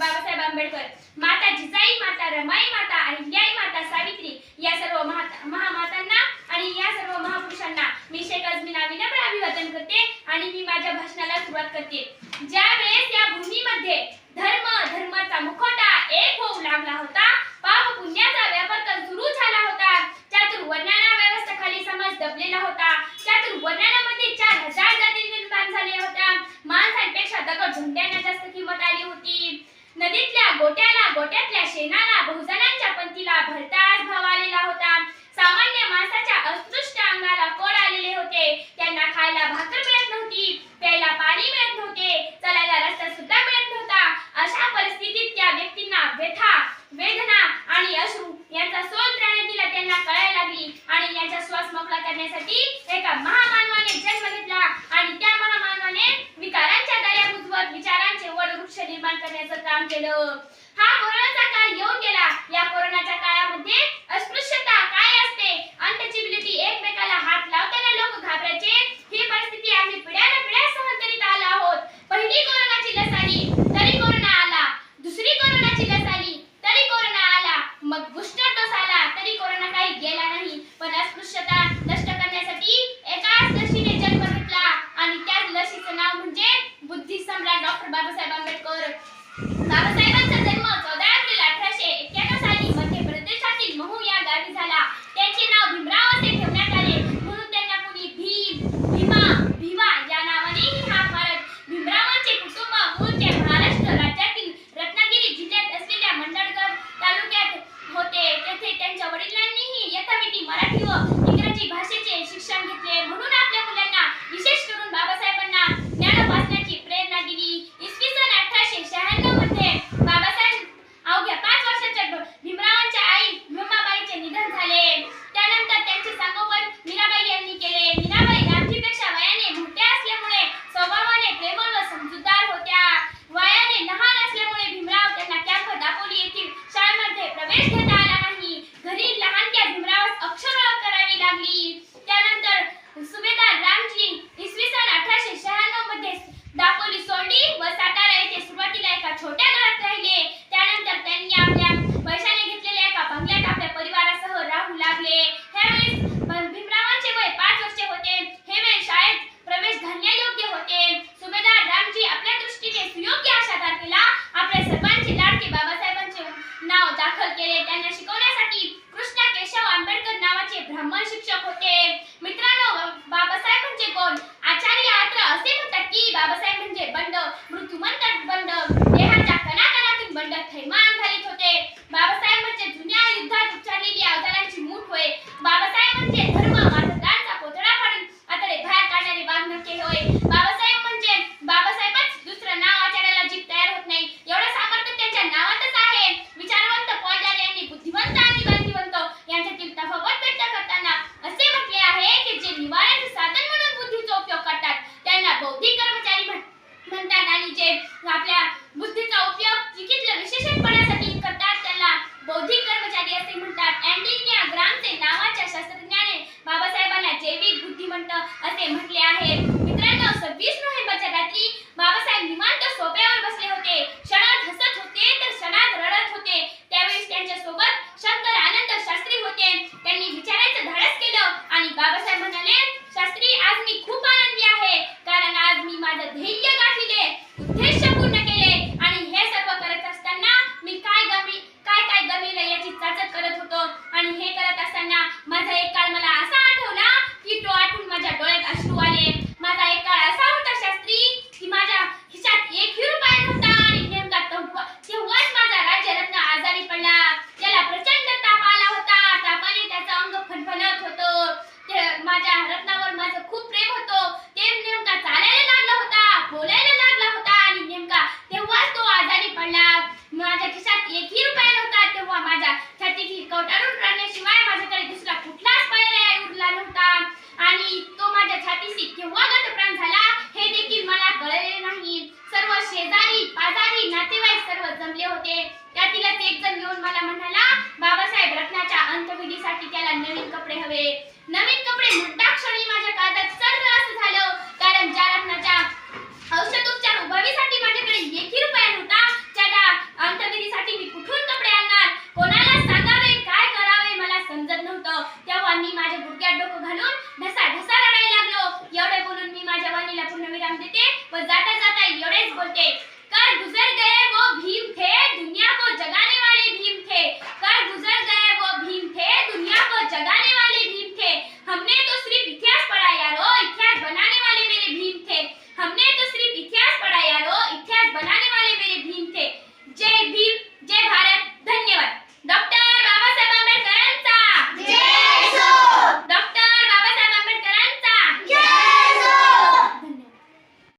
बाबासाहेब आंबेडकर, माता जिजाई, माता रमाई, माता अहिल्याबाई, माता सावित्री या सर्व महामातांना आणि या सर्व महापुरुषांना मी शेख अजमीना विनम्र अभिवादन करते आणि मी माझ्या भाषणाला सुरुवात करते. ज्या वेळेस या भूमीमध्ये धर्माचा मुखवटा एक होऊ लागला होता, पाप पुण्याचा व्यापार सुरू झाला होता, चातुर्वर्ण्य व्यवस्थेखाली समाज दबलेला होता, चातुर्वर्ण्यामध्ये 4000 जाती निर्माण झाल्या होत्या, माणसांपेक्षा दगड झुंड्यांना जास्त किंमत आली होती, नदीतल्या गोट्यातल्या शेणाला बहुजनांच्या पंथीला भरताच भाव आलेला होता, सामान्य माणसाच्या अस्पृश्य अंगाला कोड आलेले होते, त्यांना खायला भाकर मिळत नव्हती, प्यायला पाणी मिळत नव्हते, चालायला रस्ता सुद्धा मिळत नव्हता. अशा परिस्थितीत त्या व्यक्तींना व्यथा, वेदना आणि अश्रू यांचा सोल दिला त्यांना कळायला लागली आणि यांचा श्वास मोकळा करण्यासाठी एका महामानवाने जन्म घेतला आणि त्या महामानवाने विकारांच्या दऱ्या बुजवत विचारांचे वटवृक्ष निर्माण करण्याचं काम केलं. हा कोरोनाचा काळ येऊन गेला. या कोरोनाच्या काळामध्ये अस्पृश्यता काय असते, अनटचेबिलिटी, एकमेकाला हात लावताना लोक घाबरायचे, ही परिस्थिती आम्ही पिढ्यानपिढ्या सहन करीत आलो आहोत. पहिली कोरोनाची लस आली तरी कोरोना आला, दुसरी कोरोनाची लस आली तरी कोरोना आला, मग बूस्टर डोस आला तरी कोरोना काही गेला नाही. पण अस्पृश्यता नष्ट करण्यासाठी एकाच लसीने जन्म घेतला आणि त्याच लसीचं नाव म्हणजे बुद्धी सम्राट डॉक्टर बाबासाहेब आंबेडकर. बाबासाहेबांचा जन्म 14 एप्रिल 1891 साली मध्य प्रदेशातील महू या गावी झाला. त्यांचे नाव भीमराव असे ठेवण्यात आले म्हणून त्यांना कोणी भीमा या नावानेही हाक मारत. भीमरावांचे कुटुंब मूळचे महाराष्ट्र राज्यातील रत्नागिरी जिल्ह्यात असलेल्या मंडणगड तालुक्यात होते. तेथे त्यांच्या वडिलांनीही यथाविधी मराठी व इंग्रजी भाषेचे शिक्षण घेतले म्हणून आपल्या मुलांना विशेष करून बाबासाहेबांना ज्ञान वाचण्याची प्रेरणा दिली. इसवी सन 1896 मध्ये बाबासाहेब अवघ्या 5 वर्षाच्या भीमरावांच्या आई भीमाबाईचे निधन झाले. त्यानंतर त्यांचे संगोपन मीराबाई यांनी केले. मीराबाई रामजीपेक्षा वयाने मोठ्या असल्यामुळे स्वभावाने प्रेमळ व समजूतदार होत्या. वयाने लहान असल्यामुळे भीमराव त्यांना कॅम्प दापोली येथील शाळेमध्ये प्रवेश घेता आला नाही. घरी लहानग्या भीमरावास अक्षर ओळख करावी लागली. त्यानंतर सुभेदार रामजी इसवी सन 1896 मध्ये दापोली सोडली व सातारा येथे सुरुवातीला एका छोट्या घरात राहिले. त्यानंतर त्यांनी आपल्या पैशाने घेतलेल्या एका बंगल्यात आपल्या परिवारासह राहू लागले. ह्यावेळी भीमरावांचे वय 5 वर्षे होते. हे वेळ शाळेत प्रवेश घालण्यायोग्य होते. सुभेदार रामजी आपल्या दृष्टीने सुयोग्य अशा तारखेला आपल्या सर्वांचे लाडके बाबासाहेबांचे नाव दाखल केले. त्यांना शिकवण्यासाठी कृष्ण केशव आंबेडकर नावाचे ब्राह्मण शिक्षक होते. मित्रांनो, बाबासाहेब म्हणजे कोण? आचार्य आत्र असे म्हणतात की बाबासाहेब म्हणजे बंड, मृत्यू म्हणतात बंड, देहाच्या कणाकणातून बंड थैमान घालीत होते. बाबासाहेब म्हणजे जुन्या युद्धात उच्चारलेली अवजारांची मूठ होय. बाबासाहेब म्हणजे धर्म मतदानचा कोथळा फाडून आतडे बाहेर काढणारे वाघनखे होय. बाबासाहेब म्हणजे बाबासाहेबच, दुसरं नाव आचार्याला जीभ तयार होत नाही एवढं सामर्थ्य त्यांच्या नावातच आहे. विचारवंत पॉल यांनी बुद्धिवंत आणि बांधिवंत यांच्यातील तफावत व्यक्त करताना असे म्हटले आहे की जे निवाऱ्याचे साधन म्हणून बुद्धीचा उपयोग करतात त्यांना बौद्धिक कर्मचारी म्हणतात आणि जे आपल्या बुद्धीचा उपयोग चिकित्सा विशेषणपणासाठी करतात त्यांना बौद्धिक कर्मचारी असे म्हणतात. अँटोनिया ग्रामचे नावाच्या शास्त्रज्ञाने बाबासाहेबांना जैविक बुद्धिमंत असे म्हटले आहे. मित्रांनो, 26 नोव्हेंबरच्या रात्री बाबासाहेब निवांत सोफ्यावर बसले होते. क्षणात हसत होते तर क्षणात रडत होते. त्यावेळी त्यांच्या सोबत शंकर आनंद शास्त्री होते. त्यांनी विचारायचं धाडस केलं आणि बाबासाहेब म्हणाले, शास्त्री, आज मी खूप आनंदी आहे कारण आज मी माझं ध्येय गाठले, उद्देश पूर्ण केले आणि हे सर्व करत असताना मी काय गमिलं याची चाचक करत होतो आणि हे करत असताना माझा एक काळ मला असा आठवला की तो आठवून माझ्या डोळ्यात अश्रू आले. माझा एक काळ असा होता शास्त्री की माझ्या खिशात 1 रुपया नव्हता आणि नेमका तेव्हाच माझा राज्यरत्न आजारी पडला. त्याला प्रचंड ताप आला होता. तापाने त्याचं अंग फणफणत होतं. माझ्या रत्नावर माझं खूप प्रेम होतं. ते नेमका चालायला लागला होता, बोलायला लागला होता आणि नेमका तेव्हाच तो आजारी पडला. माझ्या खिशात 1 रुपया नव्हता. तेव्हा माझ्या छातीची कवटाळून रडण्याशिवाय माझ्याकडे दुसरा कुठलाच पर्याय उरला नव्हता आणि तो माझ्या छातीशी केव्हा गतप्राण झाला हे देखील मला कळले नाही. सर्व शेजारी पाजारी नातेवाईक सर्व जमले होते. त्यातीलच एक जण येऊन मला म्हणाला, बाबासाहेब, रत्नाच्या अंत्यविधीसाठी त्याला नवीन कपडे हवे. नवीन कपडे म्हणता क्षणी माझ्या काळजात सर्र असं झालं कारण ज्या रत्नाच्या औषधोपचार उभारीसाठी माझ्याकडे 1 रुपया नव्हता त्याला डोकं घालून ढसा